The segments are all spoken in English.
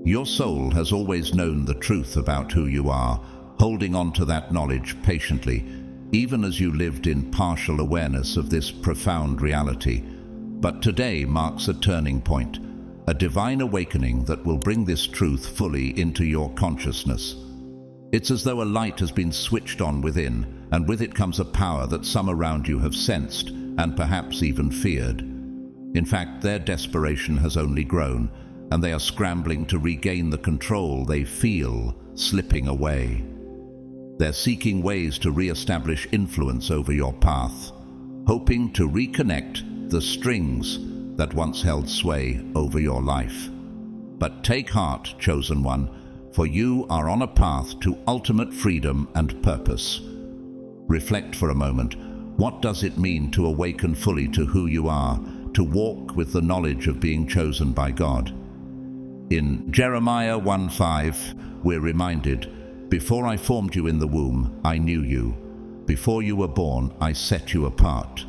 Your soul has always known the truth about who you are, holding on to that knowledge patiently, even as you lived in partial awareness of this profound reality. But today marks a turning point, a divine awakening that will bring this truth fully into your consciousness. It's as though a light has been switched on within, and with it comes a power that some around you have sensed and perhaps even feared. In fact, their desperation has only grown, and they are scrambling to regain the control they feel slipping away. They're seeking ways to re-establish influence over your path, hoping to reconnect the strings that once held sway over your life. But take heart, chosen one, for you are on a path to ultimate freedom and purpose. Reflect for a moment. What does it mean to awaken fully to who you are, to walk with the knowledge of being chosen by God? In Jeremiah 1:5, we're reminded, "Before I formed you in the womb, I knew you. Before you were born, I set you apart."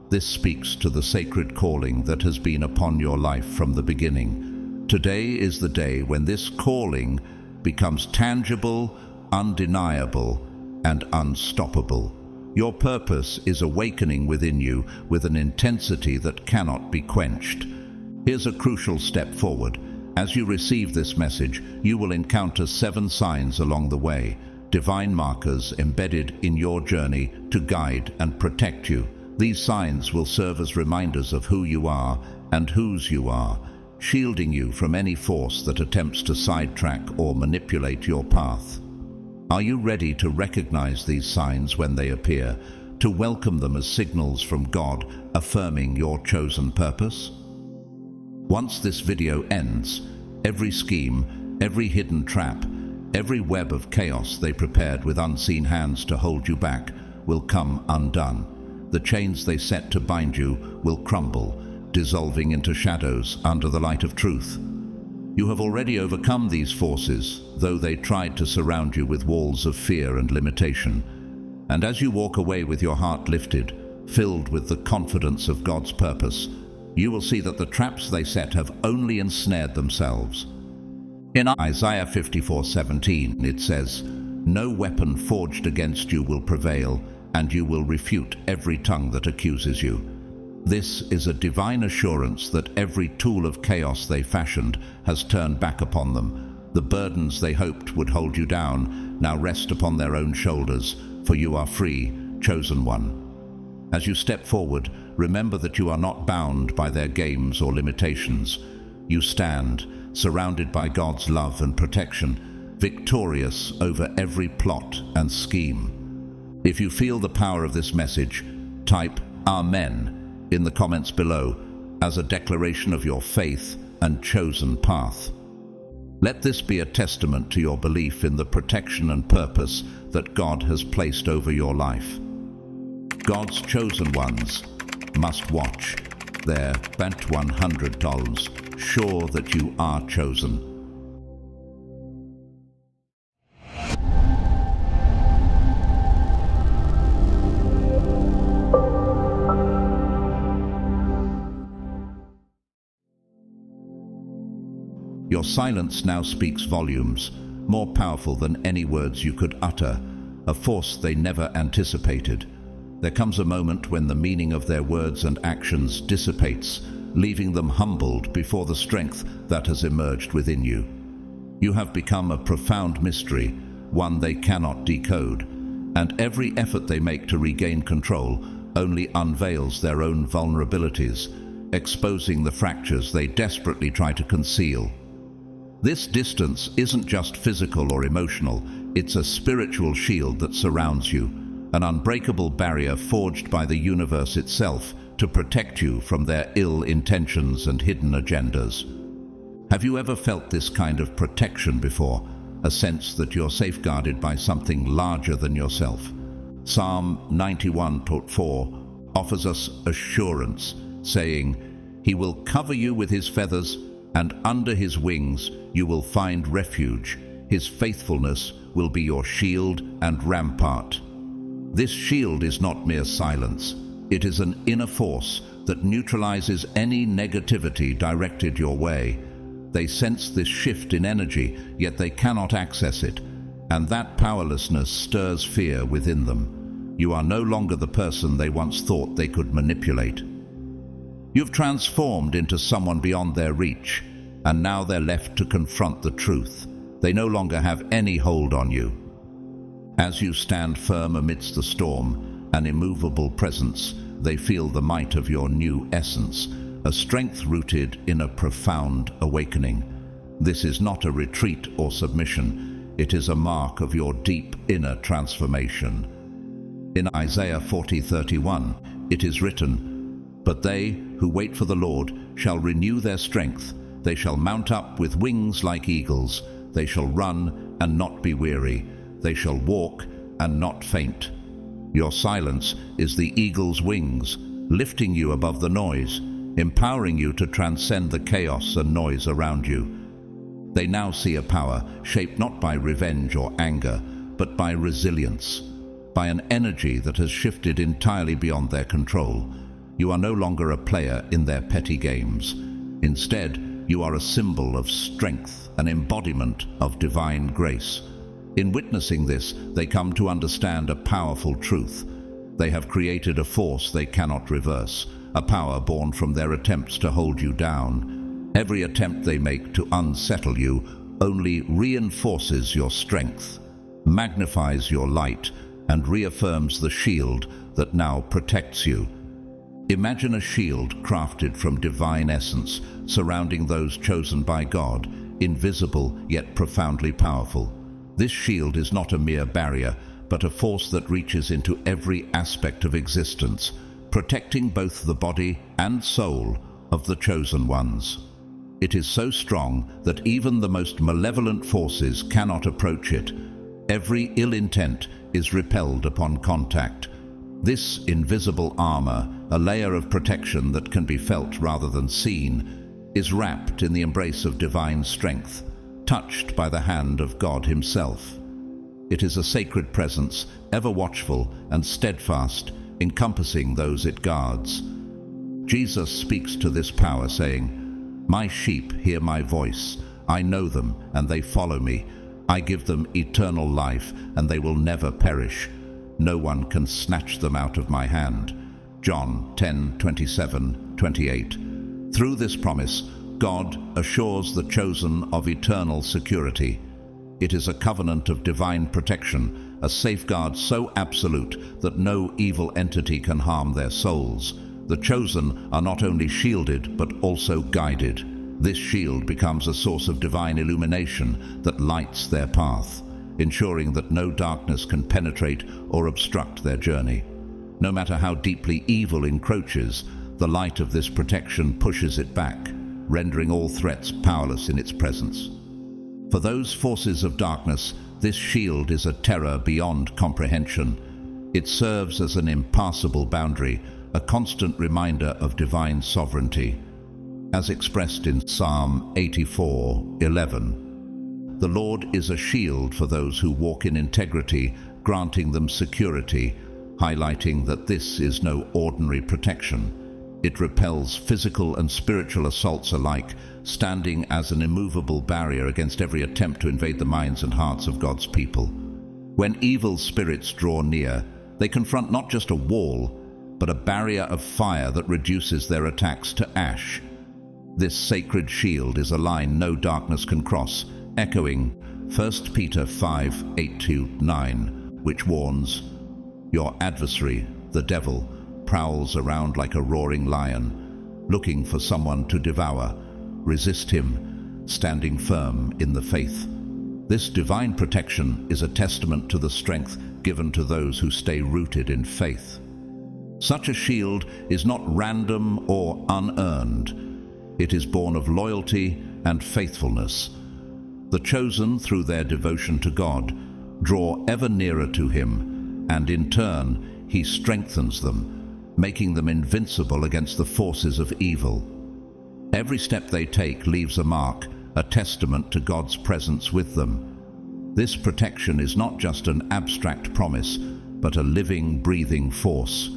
This speaks to the sacred calling that has been upon your life from the beginning. Today is the day when this calling becomes tangible, undeniable, and unstoppable. Your purpose is awakening within you with an intensity that cannot be quenched. Here's a crucial step forward. As you receive this message, you will encounter 7 signs along the way, divine markers embedded in your journey to guide and protect you. These signs will serve as reminders of who you are and whose you are, shielding you from any force that attempts to sidetrack or manipulate your path. Are you ready to recognize these signs when they appear, to welcome them as signals from God affirming your chosen purpose? Once this video ends, every scheme, every hidden trap, every web of chaos they prepared with unseen hands to hold you back will come undone. The chains they set to bind you will crumble, dissolving into shadows under the light of truth. You have already overcome these forces, though they tried to surround you with walls of fear and limitation. And as you walk away with your heart lifted, filled with the confidence of God's purpose, you will see that the traps they set have only ensnared themselves. In Isaiah 54:17, it says, "No weapon forged against you will prevail, and you will refute every tongue that accuses you." This is a divine assurance that every tool of chaos they fashioned has turned back upon them. The burdens they hoped would hold you down now rest upon their own shoulders, for you are free, chosen one. As you step forward, remember that you are not bound by their games or limitations. You stand, surrounded by God's love and protection, victorious over every plot and scheme. If you feel the power of this message, type Amen in the comments below as a declaration of your faith and chosen path. Let this be a testament to your belief in the protection and purpose that God has placed over your life. God's chosen ones must watch their bent $100, sure that you are chosen. Your silence now speaks volumes, more powerful than any words you could utter, a force they never anticipated. There comes a moment when the meaning of their words and actions dissipates, leaving them humbled before the strength that has emerged within you. You have become a profound mystery, one they cannot decode, and every effort they make to regain control only unveils their own vulnerabilities, exposing the fractures they desperately try to conceal. This distance isn't just physical or emotional, it's a spiritual shield that surrounds you, an unbreakable barrier forged by the universe itself to protect you from their ill intentions and hidden agendas. Have you ever felt this kind of protection before, a sense that you're safeguarded by something larger than yourself? Psalm 91:4 offers us assurance, saying, "He will cover you with his feathers, and under his wings you will find refuge. His faithfulness will be your shield and rampart." This shield is not mere silence. It is an inner force that neutralizes any negativity directed your way. They sense this shift in energy, yet they cannot access it, and that powerlessness stirs fear within them. You are no longer the person they once thought they could manipulate. You've transformed into someone beyond their reach, and now they're left to confront the truth. They no longer have any hold on you. As you stand firm amidst the storm, an immovable presence, they feel the might of your new essence, a strength rooted in a profound awakening. This is not a retreat or submission. It is a mark of your deep inner transformation. In Isaiah 40:31, it is written, "But they who wait for the Lord shall renew their strength. They shall mount up with wings like eagles. They shall run and not be weary. They shall walk and not faint." Your silence is the eagle's wings, lifting you above the noise, empowering you to transcend the chaos and noise around you. They now see a power shaped not by revenge or anger, but by resilience, by an energy that has shifted entirely beyond their control. You are no longer a player in their petty games. Instead, you are a symbol of strength, an embodiment of divine grace. In witnessing this, they come to understand a powerful truth. They have created a force they cannot reverse, a power born from their attempts to hold you down. Every attempt they make to unsettle you only reinforces your strength, magnifies your light, and reaffirms the shield that now protects you. Imagine a shield crafted from divine essence, surrounding those chosen by God, invisible yet profoundly powerful. This shield is not a mere barrier, but a force that reaches into every aspect of existence, protecting both the body and soul of the chosen ones. It is so strong that even the most malevolent forces cannot approach it. Every ill intent is repelled upon contact. This invisible armor, a layer of protection that can be felt rather than seen, is wrapped in the embrace of divine strength, touched by the hand of God Himself. It is a sacred presence, ever watchful and steadfast, encompassing those it guards. Jesus speaks to this power, saying, "My sheep hear my voice. I know them, and they follow me. I give them eternal life, and they will never perish. No one can snatch them out of my hand." John 10:27-28. Through this promise, God assures the chosen of eternal security. It is a covenant of divine protection, a safeguard so absolute that no evil entity can harm their souls. The chosen are not only shielded, but also guided. This shield becomes a source of divine illumination that lights their path, ensuring that no darkness can penetrate or obstruct their journey. No matter how deeply evil encroaches, the light of this protection pushes it back, rendering all threats powerless in its presence. For those forces of darkness, this shield is a terror beyond comprehension. It serves as an impassable boundary, a constant reminder of divine sovereignty. As expressed in Psalm 84:11, "The Lord is a shield for those who walk in integrity, granting them security," highlighting that this is no ordinary protection. It repels physical and spiritual assaults alike, standing as an immovable barrier against every attempt to invade the minds and hearts of God's people. When evil spirits draw near, they confront not just a wall, but a barrier of fire that reduces their attacks to ash. This sacred shield is a line no darkness can cross, echoing 1 Peter 5:8-9, which warns, "Your adversary, the devil, prowls around like a roaring lion, looking for someone to devour. Resist him, standing firm in the faith." This divine protection is a testament to the strength given to those who stay rooted in faith. Such a shield is not random or unearned. It is born of loyalty and faithfulness. The chosen, through their devotion to God, draw ever nearer to Him, and in turn, He strengthens them, making them invincible against the forces of evil. Every step they take leaves a mark, a testament to God's presence with them. This protection is not just an abstract promise, but a living, breathing force,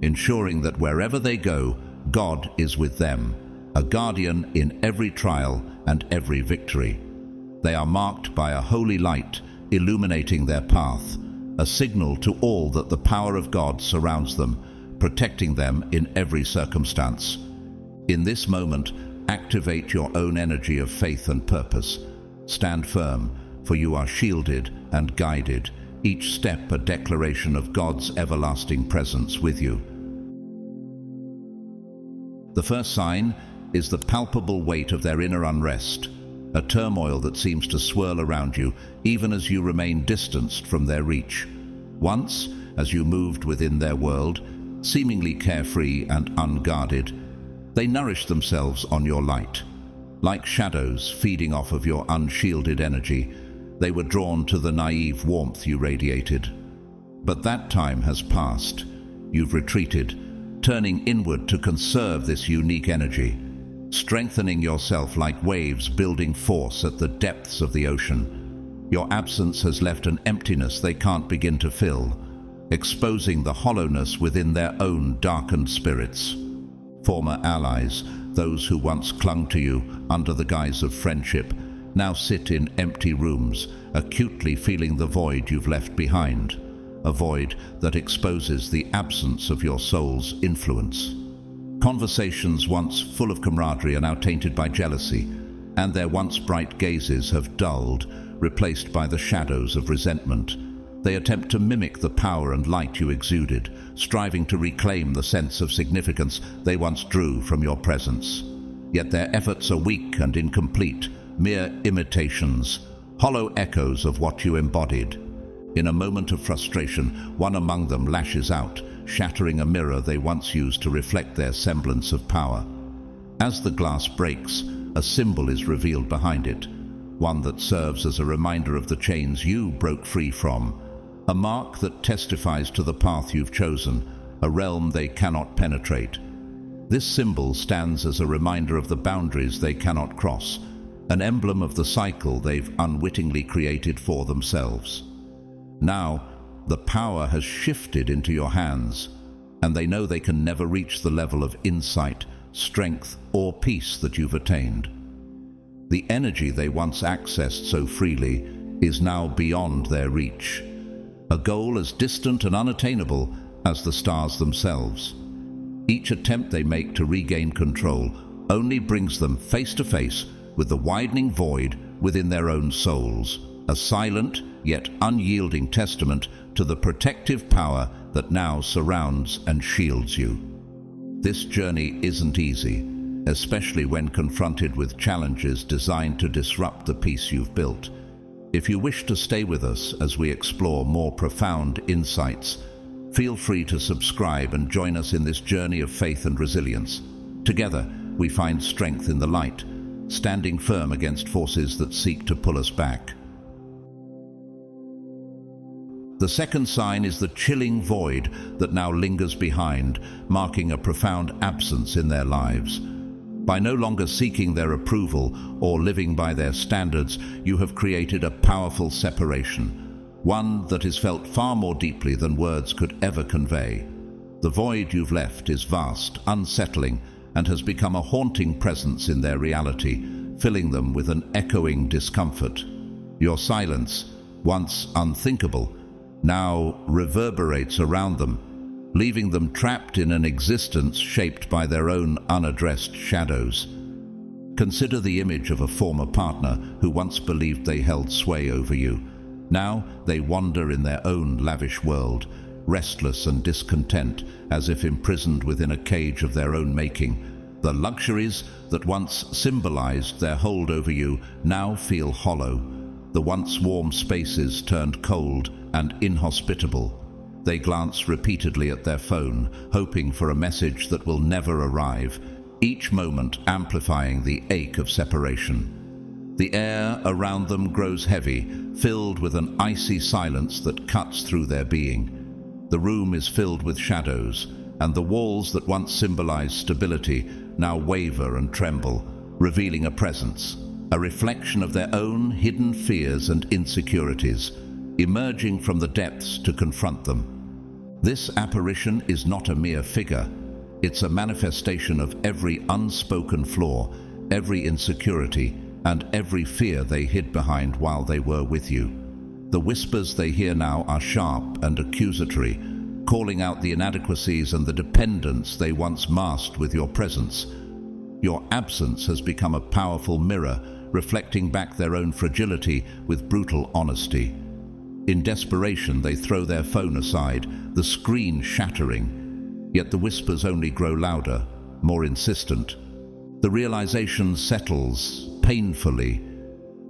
ensuring that wherever they go, God is with them, a guardian in every trial and every victory. They are marked by a holy light illuminating their path, a signal to all that the power of God surrounds them, protecting them in every circumstance. In this moment, activate your own energy of faith and purpose. Stand firm, for you are shielded and guided, each step a declaration of God's everlasting presence with you. The first sign is the palpable weight of their inner unrest, a turmoil that seems to swirl around you even as you remain distanced from their reach. Once, as you moved within their world, seemingly carefree and unguarded, they nourished themselves on your light. Like shadows feeding off of your unshielded energy, they were drawn to the naive warmth you radiated. But that time has passed. You've retreated, turning inward to conserve this unique energy, strengthening yourself like waves building force at the depths of the ocean. Your absence has left an emptiness they can't begin to fill, exposing the hollowness within their own darkened spirits. Former allies, those who once clung to you under the guise of friendship, now sit in empty rooms, acutely feeling the void you've left behind, a void that exposes the absence of your soul's influence. Conversations once full of camaraderie are now tainted by jealousy, and their once bright gazes have dulled, replaced by the shadows of resentment. They attempt to mimic the power and light you exuded, striving to reclaim the sense of significance they once drew from your presence. Yet their efforts are weak and incomplete, mere imitations, hollow echoes of what you embodied. In a moment of frustration, one among them lashes out, shattering a mirror they once used to reflect their semblance of power. As the glass breaks, a symbol is revealed behind it, one that serves as a reminder of the chains you broke free from, a mark that testifies to the path you've chosen, a realm they cannot penetrate. This symbol stands as a reminder of the boundaries they cannot cross, an emblem of the cycle they've unwittingly created for themselves. Now, the power has shifted into your hands, and they know they can never reach the level of insight, strength, or peace that you've attained. The energy they once accessed so freely is now beyond their reach, a goal as distant and unattainable as the stars themselves. Each attempt they make to regain control only brings them face to face with the widening void within their own souls, a silent yet unyielding testament to the protective power that now surrounds and shields you. This journey isn't easy, especially when confronted with challenges designed to disrupt the peace you've built. If you wish to stay with us as we explore more profound insights, feel free to subscribe and join us in this journey of faith and resilience. Together, we find strength in the light, standing firm against forces that seek to pull us back. The second sign is the chilling void that now lingers behind, marking a profound absence in their lives. By no longer seeking their approval or living by their standards, you have created a powerful separation, one that is felt far more deeply than words could ever convey. The void you've left is vast, unsettling, and has become a haunting presence in their reality, filling them with an echoing discomfort. Your silence, once unthinkable, now reverberates around them, leaving them trapped in an existence shaped by their own unaddressed shadows. Consider the image of a former partner who once believed they held sway over you. Now they wander in their own lavish world, restless and discontent, as if imprisoned within a cage of their own making. The luxuries that once symbolized their hold over you now feel hollow. The once warm spaces turned cold and inhospitable. They glance repeatedly at their phone, hoping for a message that will never arrive, each moment amplifying the ache of separation. The air around them grows heavy, filled with an icy silence that cuts through their being. The room is filled with shadows, and the walls that once symbolized stability now waver and tremble, revealing a presence, a reflection of their own hidden fears and insecurities, emerging from the depths to confront them. This apparition is not a mere figure. It's a manifestation of every unspoken flaw, every insecurity, and every fear they hid behind while they were with you. The whispers they hear now are sharp and accusatory, calling out the inadequacies and the dependence they once masked with your presence. Your absence has become a powerful mirror, reflecting back their own fragility with brutal honesty. In desperation, they throw their phone aside, the screen shattering, yet the whispers only grow louder, more insistent. The realization settles painfully.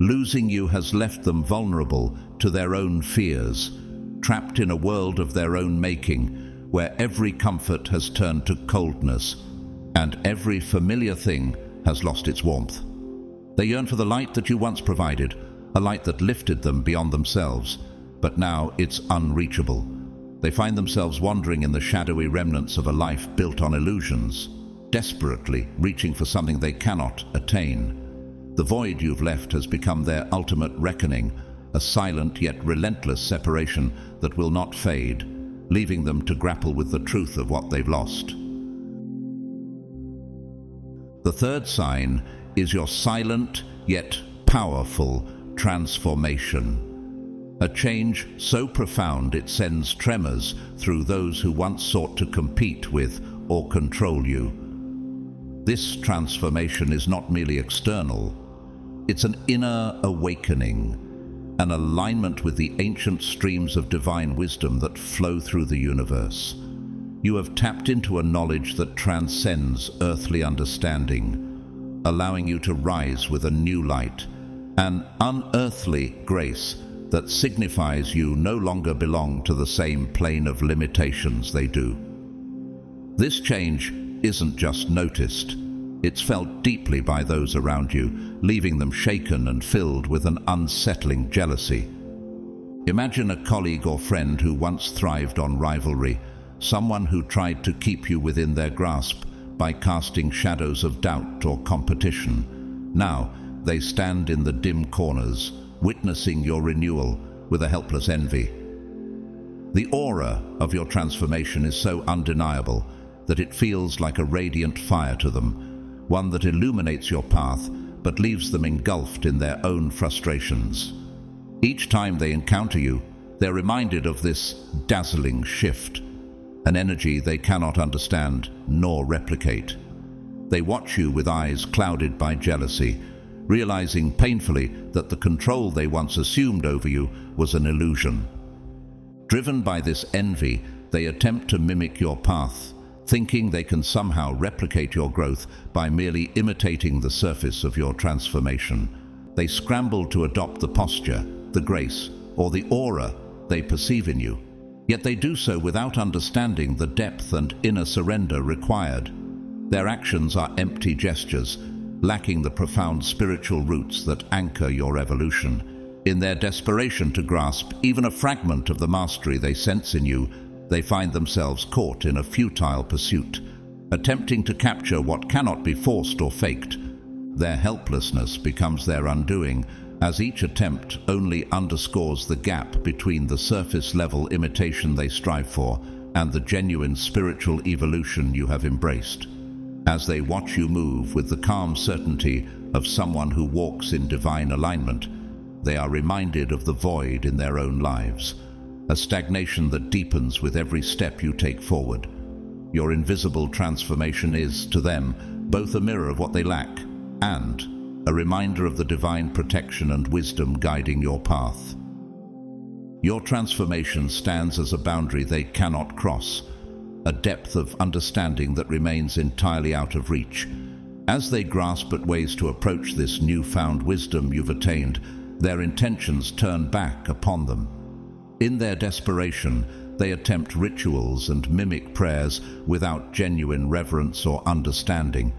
Losing you has left them vulnerable to their own fears, trapped in a world of their own making, where every comfort has turned to coldness, and every familiar thing has lost its warmth. They yearn for the light that you once provided, a light that lifted them beyond themselves, but now it's unreachable. They find themselves wandering in the shadowy remnants of a life built on illusions, desperately reaching for something they cannot attain. The void you've left has become their ultimate reckoning, a silent yet relentless separation that will not fade, leaving them to grapple with the truth of what they've lost. The third sign is your silent yet powerful transformation. A change so profound it sends tremors through those who once sought to compete with or control you. This transformation is not merely external. It's an inner awakening, an alignment with the ancient streams of divine wisdom that flow through the universe. You have tapped into a knowledge that transcends earthly understanding, allowing you to rise with a new light, an unearthly grace that signifies you no longer belong to the same plane of limitations they do. This change isn't just noticed, it's felt deeply by those around you, leaving them shaken and filled with an unsettling jealousy. Imagine a colleague or friend who once thrived on rivalry, someone who tried to keep you within their grasp by casting shadows of doubt or competition. Now, they stand in the dim corners, witnessing your renewal with a helpless envy. The aura of your transformation is so undeniable that it feels like a radiant fire to them, one that illuminates your path but leaves them engulfed in their own frustrations. Each time they encounter you, they're reminded of this dazzling shift, an energy they cannot understand nor replicate. They watch you with eyes clouded by jealousy, realizing painfully that the control they once assumed over you was an illusion. Driven by this envy, they attempt to mimic your path, thinking they can somehow replicate your growth by merely imitating the surface of your transformation. They scramble to adopt the posture, the grace, or the aura they perceive in you. Yet they do so without understanding the depth and inner surrender required. Their actions are empty gestures, lacking the profound spiritual roots that anchor your evolution. In their desperation to grasp even a fragment of the mastery they sense in you, they find themselves caught in a futile pursuit, attempting to capture what cannot be forced or faked. Their helplessness becomes their undoing, as each attempt only underscores the gap between the surface-level imitation they strive for and the genuine spiritual evolution you have embraced. As they watch you move with the calm certainty of someone who walks in divine alignment, they are reminded of the void in their own lives, a stagnation that deepens with every step you take forward. Your invisible transformation is, to them, both a mirror of what they lack and a reminder of the divine protection and wisdom guiding your path. Your transformation stands as a boundary they cannot cross, a depth of understanding that remains entirely out of reach. As they grasp at ways to approach this newfound wisdom you've attained, their intentions turn back upon them. In their desperation, they attempt rituals and mimic prayers without genuine reverence or understanding,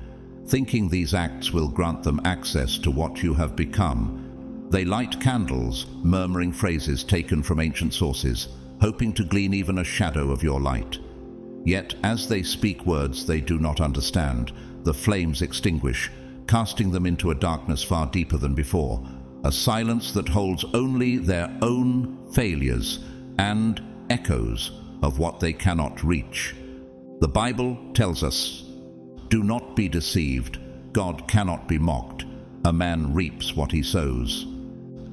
thinking these acts will grant them access to what you have become. They light candles, murmuring phrases taken from ancient sources, hoping to glean even a shadow of your light. Yet, as they speak words they do not understand, the flames extinguish, casting them into a darkness far deeper than before, a silence that holds only their own failures and echoes of what they cannot reach. The Bible tells us, "Do not be deceived. God cannot be mocked. A man reaps what he sows."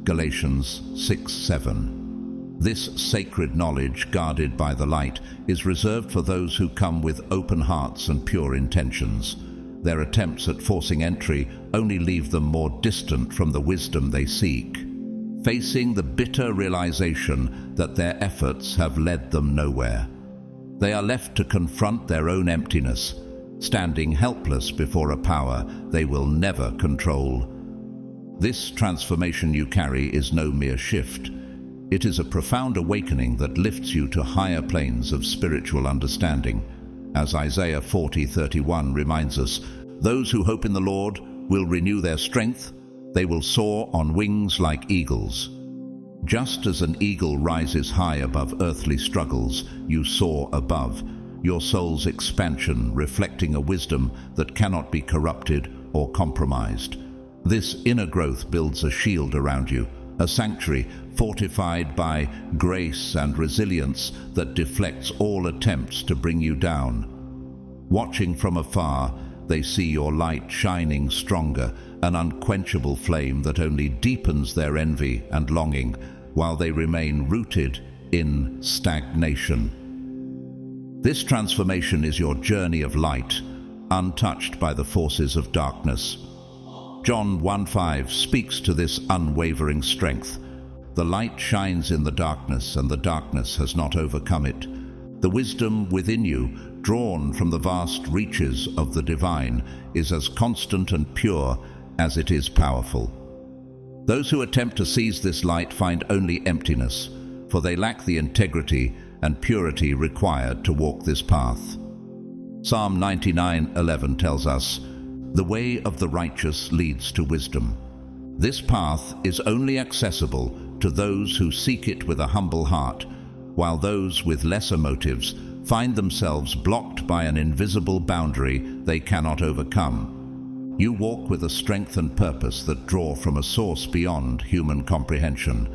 Galatians 6:7. This sacred knowledge, guarded by the light, is reserved for those who come with open hearts and pure intentions. Their attempts at forcing entry only leave them more distant from the wisdom they seek, facing the bitter realization that their efforts have led them nowhere. They are left to confront their own emptiness, standing helpless before a power they will never control. This transformation you carry is no mere shift. It is a profound awakening that lifts you to higher planes of spiritual understanding. As Isaiah 40:31 reminds us, "Those who hope in the Lord will renew their strength. They will soar on wings like eagles." Just as an eagle rises high above earthly struggles, you soar above, your soul's expansion reflecting a wisdom that cannot be corrupted or compromised. This inner growth builds a shield around you, a sanctuary fortified by grace and resilience that deflects all attempts to bring you down. Watching from afar, they see your light shining stronger, an unquenchable flame that only deepens their envy and longing, while they remain rooted in stagnation. This transformation is your journey of light, untouched by the forces of darkness. John 1:5 speaks to this unwavering strength. "The light shines in the darkness, and the darkness has not overcome it." The wisdom within you, drawn from the vast reaches of the divine, is as constant and pure as it is powerful. Those who attempt to seize this light find only emptiness, for they lack the integrity and purity required to walk this path. Psalm 99:11 tells us, "The way of the righteous leads to wisdom." This path is only accessible to those who seek it with a humble heart, while those with lesser motives find themselves blocked by an invisible boundary they cannot overcome. You walk with a strength and purpose that draw from a source beyond human comprehension.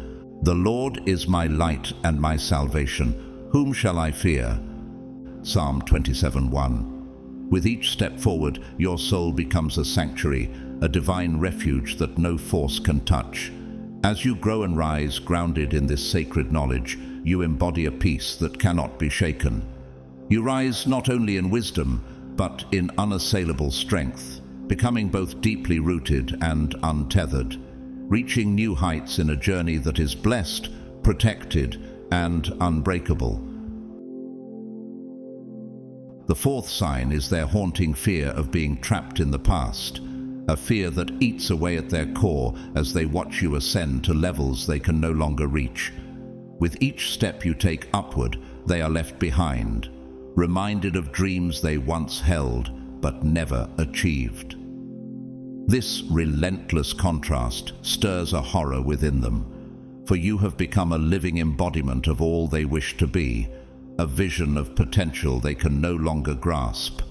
"The Lord is my light and my salvation. Whom shall I fear?" Psalm 27:1. With each step forward, your soul becomes a sanctuary, a divine refuge that no force can touch. As you grow and rise, grounded in this sacred knowledge, you embody a peace that cannot be shaken. You rise not only in wisdom, but in unassailable strength, becoming both deeply rooted and untethered, reaching new heights in a journey that is blessed, protected, and unbreakable. The fourth sign is their haunting fear of being trapped in the past, a fear that eats away at their core as they watch you ascend to levels they can no longer reach. With each step you take upward, they are left behind, reminded of dreams they once held but never achieved. This relentless contrast stirs a horror within them, for you have become a living embodiment of all they wish to be, a vision of potential they can no longer grasp.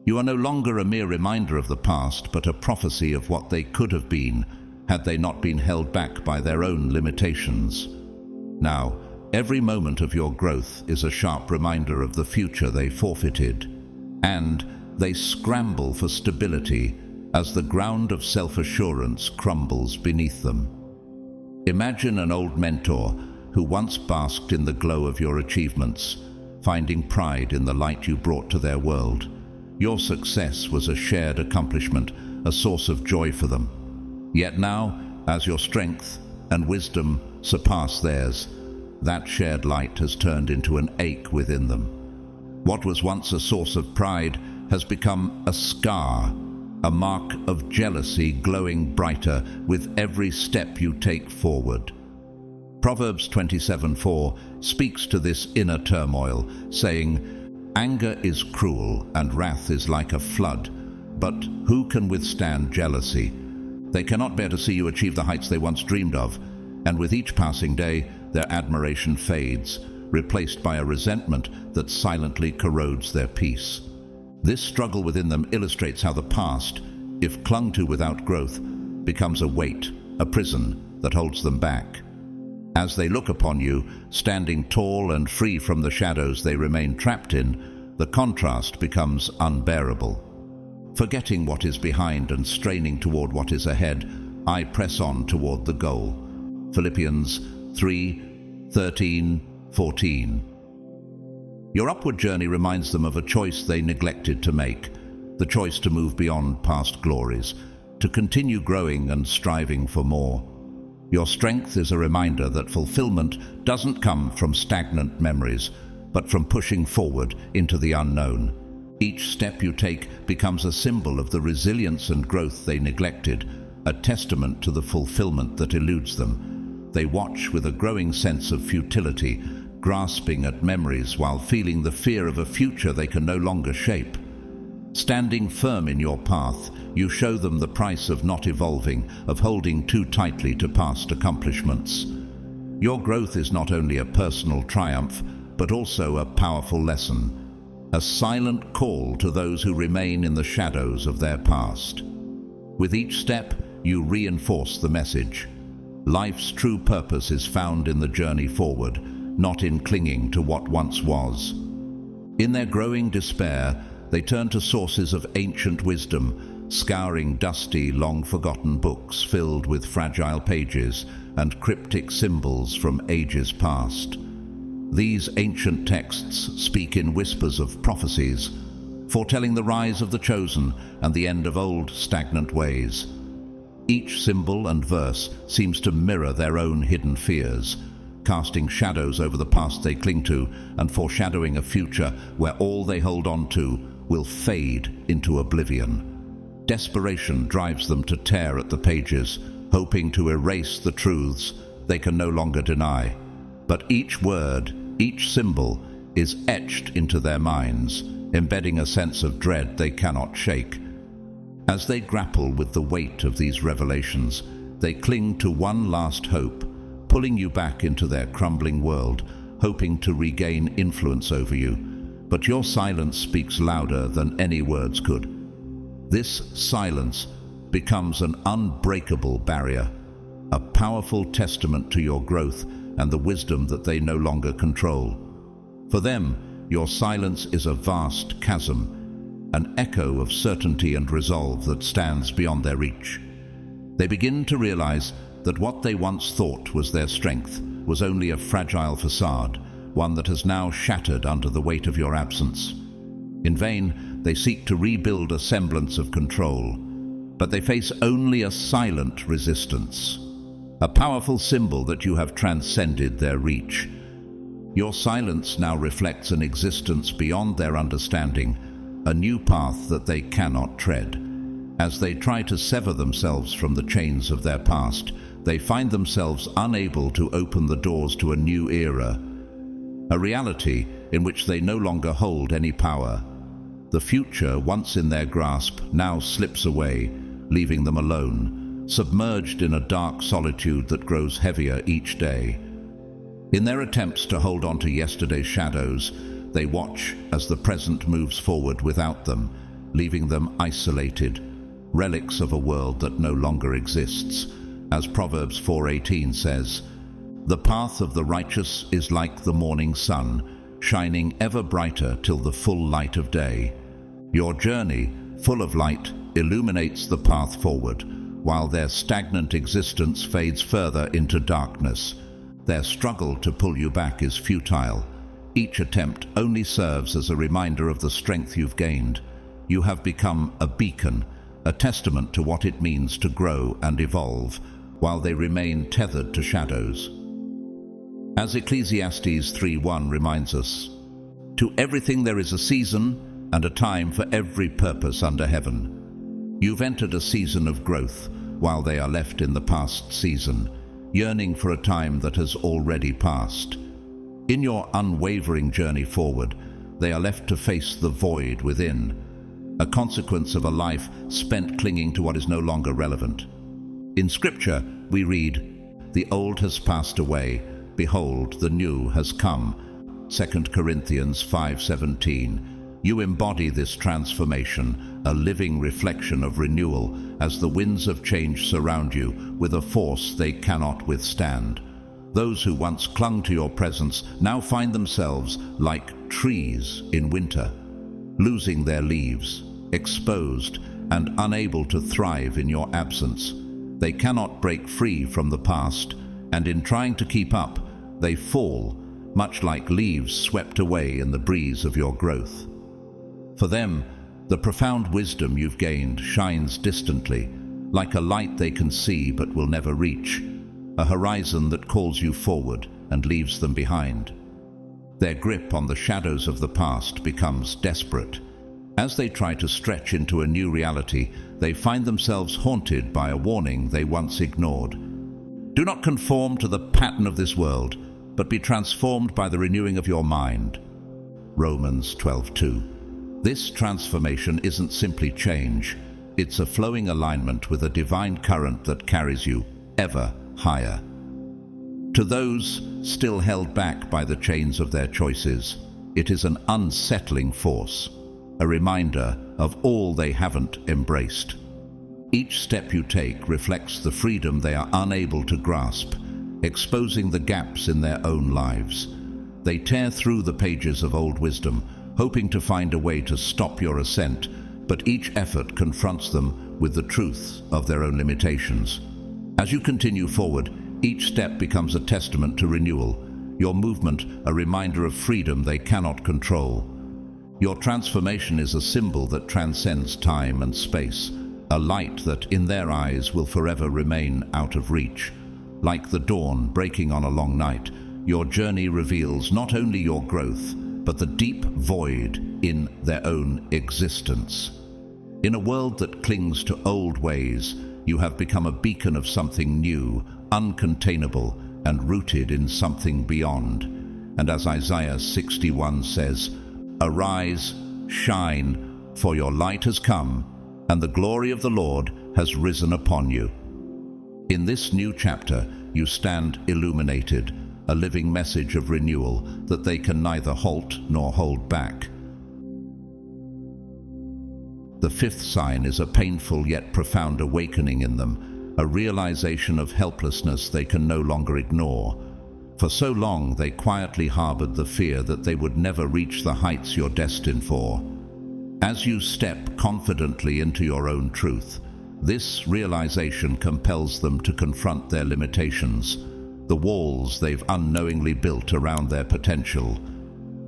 You are no longer a mere reminder of the past, but a prophecy of what they could have been had they not been held back by their own limitations. Now, every moment of your growth is a sharp reminder of the future they forfeited, and they scramble for stability as the ground of self-assurance crumbles beneath them. Imagine an old mentor who once basked in the glow of your achievements, finding pride in the light you brought to their world. Your success was a shared accomplishment, a source of joy for them. Yet now, as your strength and wisdom surpass theirs, that shared light has turned into an ache within them. What was once a source of pride has become a scar, a mark of jealousy glowing brighter with every step you take forward. Proverbs 27:4 speaks to this inner turmoil, saying, "Anger is cruel and wrath is like a flood, but who can withstand jealousy?" They cannot bear to see you achieve the heights they once dreamed of, and with each passing day, their admiration fades, replaced by a resentment that silently corrodes their peace. This struggle within them illustrates how the past, if clung to without growth, becomes a weight, a prison that holds them back. As they look upon you, standing tall and free from the shadows they remain trapped in, The contrast becomes unbearable. Forgetting what is behind and straining toward what is ahead, I press on toward the goal. Philippians 3:13-14. Your upward journey reminds them of a choice they neglected to make, the choice to move beyond past glories, to continue growing and striving for more. Your strength is a reminder that fulfillment doesn't come from stagnant memories, but from pushing forward into the unknown. Each step you take becomes a symbol of the resilience and growth they neglected, a testament to the fulfillment that eludes them. They watch with a growing sense of futility, grasping at memories while feeling the fear of a future they can no longer shape. Standing firm in your path, you show them the price of not evolving, of holding too tightly to past accomplishments. Your growth is not only a personal triumph, but also a powerful lesson, a silent call to those who remain in the shadows of their past. With each step, you reinforce the message. Life's true purpose is found in the journey forward, not in clinging to what once was. In their growing despair, they turn to sources of ancient wisdom, scouring dusty, long-forgotten books filled with fragile pages and cryptic symbols from ages past. These ancient texts speak in whispers of prophecies, foretelling the rise of the chosen and the end of old, stagnant ways. Each symbol and verse seems to mirror their own hidden fears, casting shadows over the past they cling to and foreshadowing a future where all they hold on to will fade into oblivion. Desperation drives them to tear at the pages, hoping to erase the truths they can no longer deny. But each word, each symbol, is etched into their minds, embedding a sense of dread they cannot shake. As they grapple with the weight of these revelations, they cling to one last hope, pulling you back into their crumbling world, hoping to regain influence over you. But your silence speaks louder than any words could. This silence becomes an unbreakable barrier, a powerful testament to your growth and the wisdom that they no longer control. For them, your silence is a vast chasm, an echo of certainty and resolve that stands beyond their reach. They begin to realize that what they once thought was their strength was only a fragile facade, one that has now shattered under the weight of your absence. In vain, they seek to rebuild a semblance of control, but they face only a silent resistance, a powerful symbol that you have transcended their reach. Your silence now reflects an existence beyond their understanding, a new path that they cannot tread. As they try to sever themselves from the chains of their past, they find themselves unable to open the doors to a new era, a reality in which they no longer hold any power. The future, once in their grasp, now slips away, leaving them alone, submerged in a dark solitude that grows heavier each day. In their attempts to hold on to yesterday's shadows, they watch as the present moves forward without them, leaving them isolated, relics of a world that no longer exists. As Proverbs 4:18 says, "The path of the righteous is like the morning sun, shining ever brighter till the full light of day." Your journey, full of light, illuminates the path forward, while their stagnant existence fades further into darkness. Their struggle to pull you back is futile. Each attempt only serves as a reminder of the strength you've gained. You have become a beacon, a testament to what it means to grow and evolve, while they remain tethered to shadows. As Ecclesiastes 3:1 reminds us, "To everything there is a season and a time for every purpose under heaven." You've entered a season of growth, while they are left in the past season, yearning for a time that has already passed. In your unwavering journey forward, they are left to face the void within, a consequence of a life spent clinging to what is no longer relevant. In Scripture, we read, "The old has passed away, behold, the new has come." 2 Corinthians 5:17. You embody this transformation, a living reflection of renewal, as the winds of change surround you with a force they cannot withstand. Those who once clung to your presence now find themselves like trees in winter, losing their leaves, exposed and unable to thrive in your absence. They cannot break free from the past, and in trying to keep up, they fall, much like leaves swept away in the breeze of your growth. For them, the profound wisdom you've gained shines distantly, like a light they can see but will never reach, a horizon that calls you forward and leaves them behind. Their grip on the shadows of the past becomes desperate. As they try to stretch into a new reality, they find themselves haunted by a warning they once ignored. Do not conform to the pattern of this world, but be transformed by the renewing of your mind. Romans 12:2. This transformation isn't simply change, it's a flowing alignment with a divine current that carries you ever higher. To those still held back by the chains of their choices, it is an unsettling force, a reminder of all they haven't embraced. Each step you take reflects the freedom they are unable to grasp, exposing the gaps in their own lives. They tear through the pages of old wisdom, hoping to find a way to stop your ascent, but each effort confronts them with the truth of their own limitations. As you continue forward, each step becomes a testament to renewal, your movement a reminder of freedom they cannot control. Your transformation is a symbol that transcends time and space, a light that, in their eyes, will forever remain out of reach. Like the dawn breaking on a long night, your journey reveals not only your growth, but the deep void in their own existence. In a world that clings to old ways, you have become a beacon of something new, uncontainable, and rooted in something beyond. And as Isaiah 61 says, "Arise, shine, for your light has come, and the glory of the Lord has risen upon you." In this new chapter, you stand illuminated, a living message of renewal that they can neither halt nor hold back. The fifth sign is a painful yet profound awakening in them, a realization of helplessness they can no longer ignore. For so long, they quietly harbored the fear that they would never reach the heights you're destined for. As you step confidently into your own truth, this realization compels them to confront their limitations, the walls they've unknowingly built around their potential.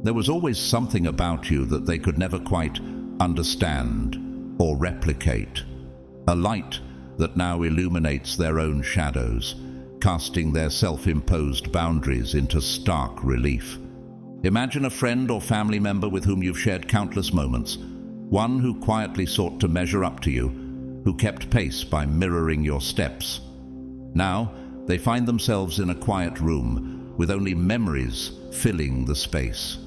There was always something about you that they could never quite understand or replicate, a light that now illuminates their own shadows, casting their self-imposed boundaries into stark relief. Imagine a friend or family member with whom you've shared countless moments, one who quietly sought to measure up to you, who kept pace by mirroring your steps. Now, they find themselves in a quiet room with only memories filling the space.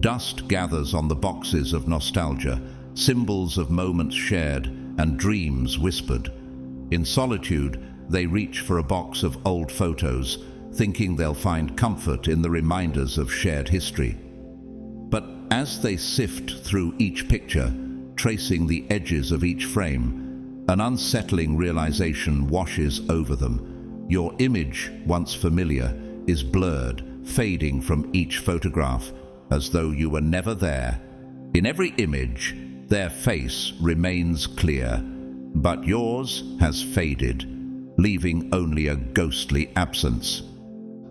Dust gathers on the boxes of nostalgia, symbols of moments shared and dreams whispered. In solitude, they reach for a box of old photos, thinking they'll find comfort in the reminders of shared history. But as they sift through each picture, tracing the edges of each frame, an unsettling realization washes over them. Your image, once familiar, is blurred, fading from each photograph, as though you were never there. In every image, their face remains clear, but yours has faded, leaving only a ghostly absence.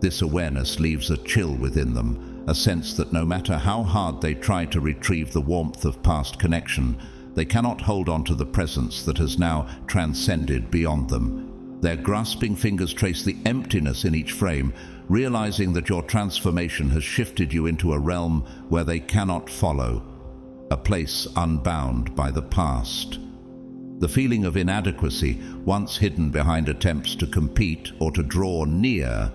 This awareness leaves a chill within them, a sense that no matter how hard they try to retrieve the warmth of past connection, they cannot hold on to the presence that has now transcended beyond them. Their grasping fingers trace the emptiness in each frame, realizing that your transformation has shifted you into a realm where they cannot follow, a place unbound by the past. The feeling of inadequacy, once hidden behind attempts to compete or to draw near,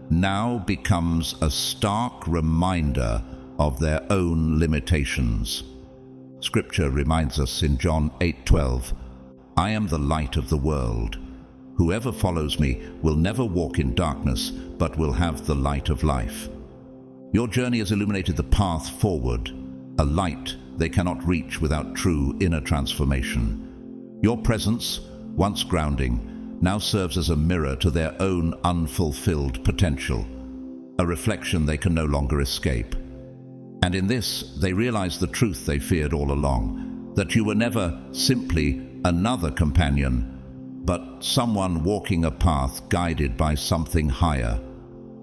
now becomes a stark reminder of their own limitations. Scripture reminds us in John 8:12, "I am the light of the world. Whoever follows me will never walk in darkness, but will have the light of life." Your journey has illuminated the path forward, a light they cannot reach without true inner transformation. Your presence, once grounding, now serves as a mirror to their own unfulfilled potential, a reflection they can no longer escape. And in this, they realize the truth they feared all along, that you were never simply another companion, but someone walking a path guided by something higher,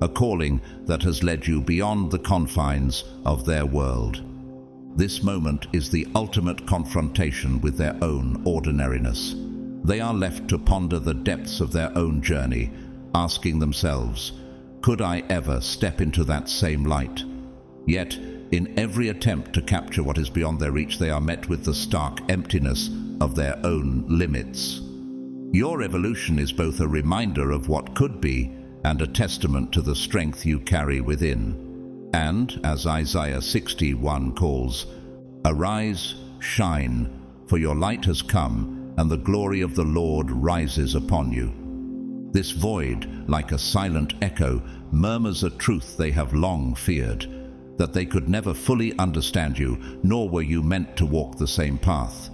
a calling that has led you beyond the confines of their world. This moment is the ultimate confrontation with their own ordinariness. They are left to ponder the depths of their own journey, asking themselves, could I ever step into that same light? Yet, in every attempt to capture what is beyond their reach, they are met with the stark emptiness of their own limits. Your evolution is both a reminder of what could be and a testament to the strength you carry within. And, as Isaiah 61 calls, arise, shine, for your light has come, and the glory of the Lord rises upon you. This void, like a silent echo, murmurs a truth they have long feared, that they could never fully understand you, nor were you meant to walk the same path.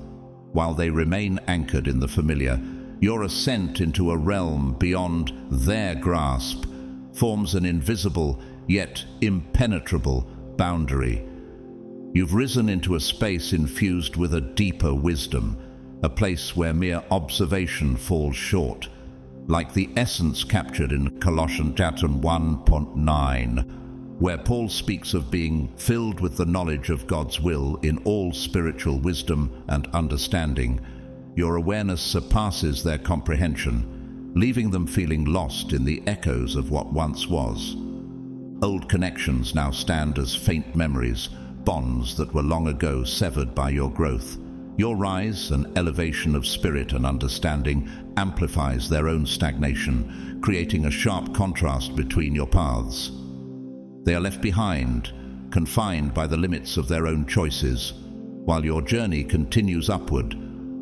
While they remain anchored in the familiar, your ascent into a realm beyond their grasp forms an invisible yet impenetrable boundary. You've risen into a space infused with a deeper wisdom, a place where mere observation falls short, like the essence captured in Colossians 1:9, where Paul speaks of being filled with the knowledge of God's will in all spiritual wisdom and understanding. Your awareness surpasses their comprehension, leaving them feeling lost in the echoes of what once was. Old connections now stand as faint memories, bonds that were long ago severed by your growth. Your rise and elevation of spirit and understanding amplifies their own stagnation, creating a sharp contrast between your paths. They are left behind, confined by the limits of their own choices, while your journey continues upward,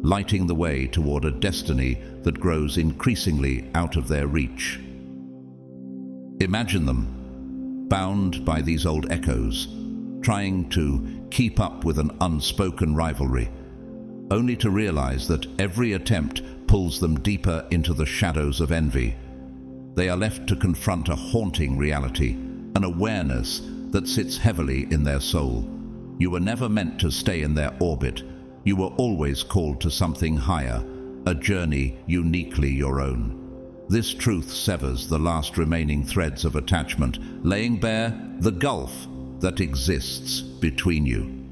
lighting the way toward a destiny that grows increasingly out of their reach. Imagine them, bound by these old echoes, trying to keep up with an unspoken rivalry, only to realize that every attempt pulls them deeper into the shadows of envy. They are left to confront a haunting reality, an awareness that sits heavily in their soul. You were never meant to stay in their orbit. You were always called to something higher, a journey uniquely your own. This truth severs the last remaining threads of attachment, laying bare the gulf that exists between you.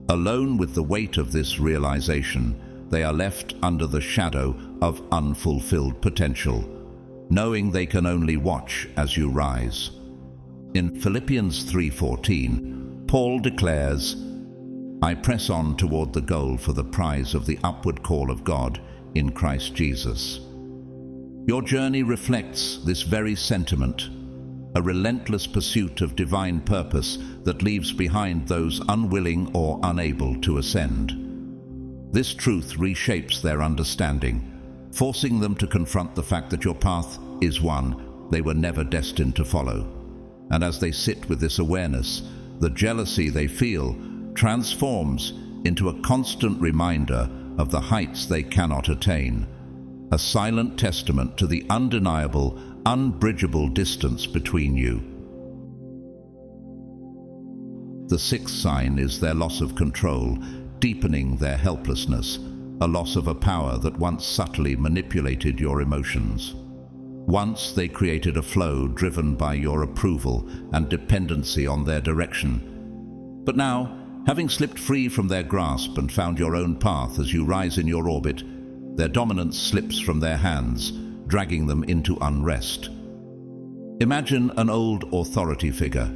Alone with the weight of this realization, they are left under the shadow of unfulfilled potential, knowing they can only watch as you rise. In Philippians 3:14, Paul declares, I press on toward the goal for the prize of the upward call of God in Christ Jesus. Your journey reflects this very sentiment, a relentless pursuit of divine purpose that leaves behind those unwilling or unable to ascend. This truth reshapes their understanding, forcing them to confront the fact that your path is one they were never destined to follow. And as they sit with this awareness, the jealousy they feel transforms into a constant reminder of the heights they cannot attain, a silent testament to the undeniable, unbridgeable distance between you. The sixth sign is their loss of control, deepening their helplessness, a loss of a power that once subtly manipulated your emotions. Once they created a flow driven by your approval and dependency on their direction. But now, having slipped free from their grasp and found your own path as you rise in your orbit, their dominance slips from their hands, dragging them into unrest. Imagine an old authority figure,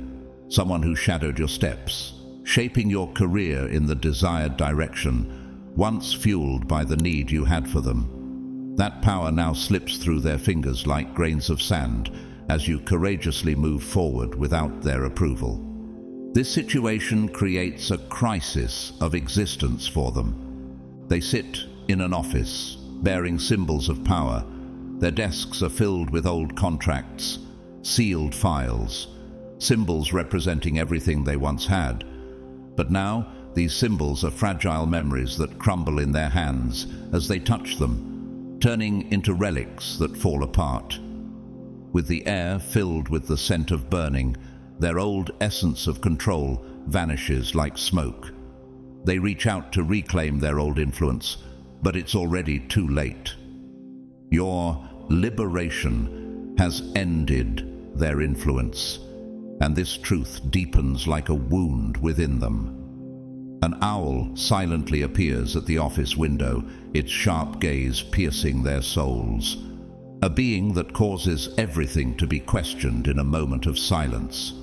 someone who shadowed your steps, shaping your career in the desired direction, once fueled by the need you had for them. That power now slips through their fingers like grains of sand as you courageously move forward without their approval. This situation creates a crisis of existence for them. They sit in an office, bearing symbols of power. Their desks are filled with old contracts, sealed files, symbols representing everything they once had. But now, these symbols are fragile memories that crumble in their hands as they touch them, turning into relics that fall apart. With the air filled with the scent of burning, their old essence of control vanishes like smoke. They reach out to reclaim their old influence, but it's already too late. Your liberation has ended their influence, and this truth deepens like a wound within them. An owl silently appears at the office window, its sharp gaze piercing their souls. A being that causes everything to be questioned in a moment of silence.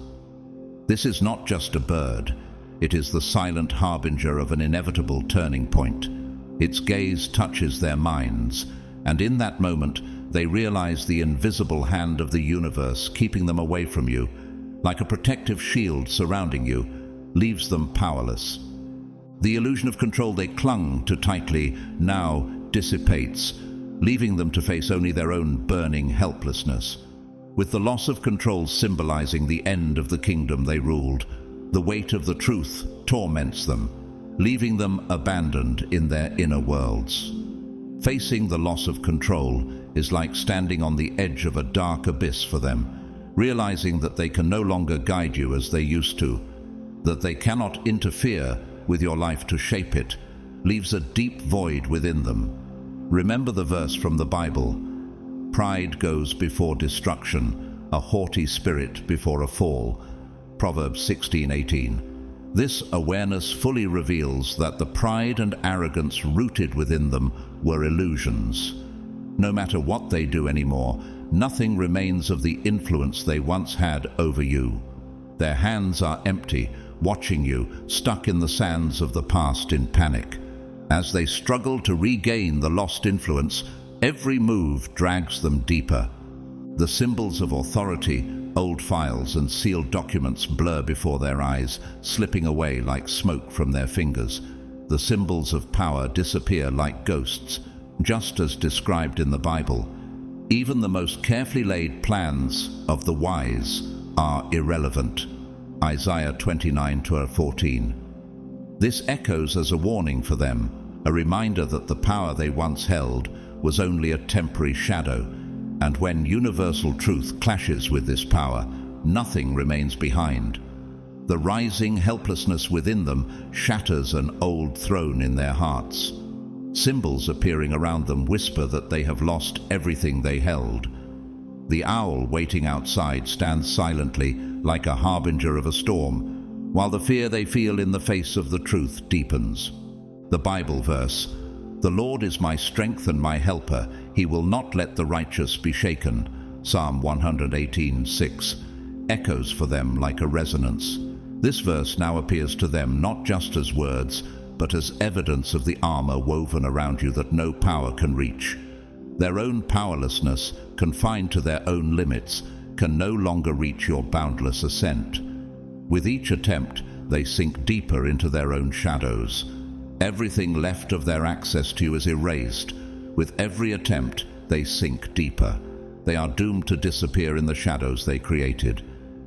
This is not just a bird, it is the silent harbinger of an inevitable turning point. Its gaze touches their minds, and in that moment they realize the invisible hand of the universe keeping them away from you, like a protective shield surrounding you, leaves them powerless. The illusion of control they clung to tightly now dissipates, leaving them to face only their own burning helplessness. With the loss of control symbolizing the end of the kingdom they ruled, the weight of the truth torments them, leaving them abandoned in their inner worlds. Facing the loss of control is like standing on the edge of a dark abyss for them, realizing that they can no longer guide you as they used to, that they cannot interfere with your life to shape it, leaves a deep void within them. Remember the verse from the Bible, "Pride goes before destruction, a haughty spirit before a fall." Proverbs 16:18. This awareness fully reveals that the pride and arrogance rooted within them were illusions. No matter what they do anymore, nothing remains of the influence they once had over you. Their hands are empty, watching you, stuck in the sands of the past in panic. As they struggle to regain the lost influence, every move drags them deeper. The symbols of authority, old files and sealed documents blur before their eyes, slipping away like smoke from their fingers. The symbols of power disappear like ghosts, just as described in the Bible. Even the most carefully laid plans of the wise are irrelevant. Isaiah 29:14. This echoes as a warning for them, a reminder that the power they once held was only a temporary shadow, and when universal truth clashes with this power, nothing remains behind. The rising helplessness within them shatters an old throne in their hearts. Symbols appearing around them whisper that they have lost everything they held. The owl waiting outside stands silently, like a harbinger of a storm, while the fear they feel in the face of the truth deepens. The Bible verse, "The Lord is my strength and my helper, he will not let the righteous be shaken," Psalm 118:6, echoes for them like a resonance. This verse now appears to them not just as words, but as evidence of the armor woven around you that no power can reach. Their own powerlessness, confined to their own limits, can no longer reach your boundless ascent. With each attempt, they sink deeper into their own shadows. Everything left of their access to you is erased. With every attempt, they sink deeper. They are doomed to disappear in the shadows they created.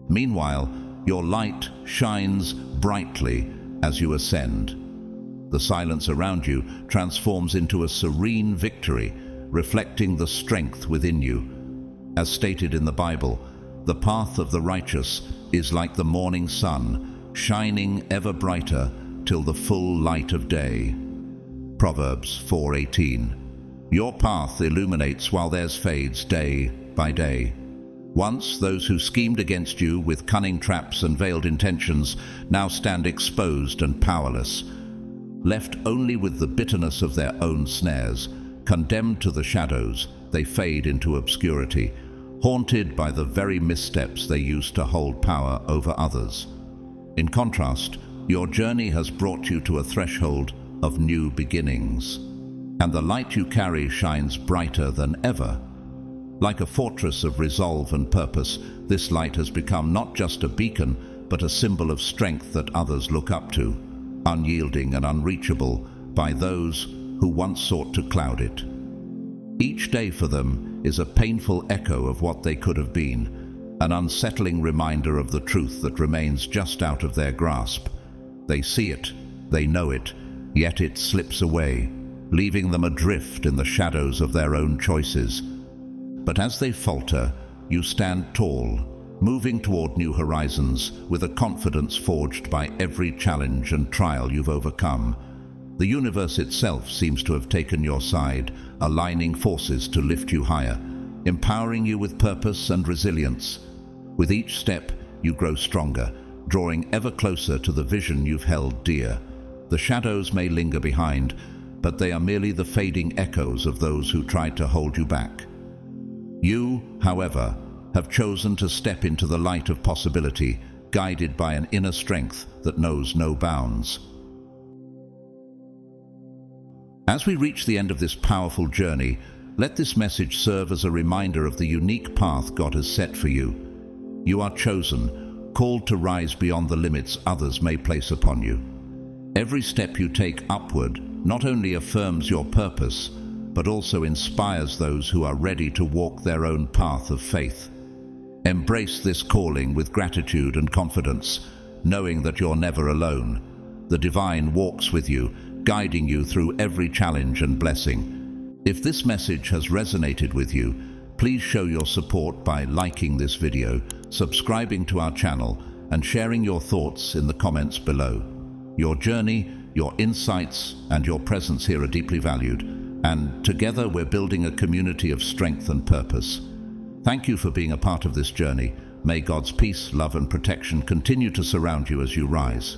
Meanwhile, your light shines brightly as you ascend. The silence around you transforms into a serene victory, reflecting the strength within you. As stated in the Bible, the path of the righteous is like the morning sun, shining ever brighter till the full light of day. Proverbs 4:18. Your path illuminates while theirs fades day by day. Once those who schemed against you with cunning traps and veiled intentions now stand exposed and powerless. Left only with the bitterness of their own snares, condemned to the shadows, they fade into obscurity, haunted by the very missteps they used to hold power over others. In contrast, your journey has brought you to a threshold of new beginnings, and the light you carry shines brighter than ever. Like a fortress of resolve and purpose, this light has become not just a beacon, but a symbol of strength that others look up to, unyielding and unreachable by those who once sought to cloud it. Each day for them is a painful echo of what they could have been, an unsettling reminder of the truth that remains just out of their grasp. They see it, they know it, yet it slips away, leaving them adrift in the shadows of their own choices. But as they falter, you stand tall, moving toward new horizons with a confidence forged by every challenge and trial you've overcome. The universe itself seems to have taken your side, aligning forces to lift you higher, empowering you with purpose and resilience. With each step, you grow stronger, drawing ever closer to the vision you've held dear. The shadows may linger behind, but they are merely the fading echoes of those who tried to hold you back. You, however, have chosen to step into the light of possibility, guided by an inner strength that knows no bounds. As we reach the end of this powerful journey, let this message serve as a reminder of the unique path God has set for you. You are chosen, called to rise beyond the limits others may place upon you. Every step you take upward not only affirms your purpose, but also inspires those who are ready to walk their own path of faith. Embrace this calling with gratitude and confidence, knowing that you're never alone. The divine walks with you, guiding you through every challenge and blessing. If this message has resonated with you, please show your support by liking this video, subscribing to our channel, and sharing your thoughts in the comments below. Your journey, your insights, and your presence here are deeply valued, and together we're building a community of strength and purpose. Thank you for being a part of this journey. May God's peace, love, and protection continue to surround you as you rise.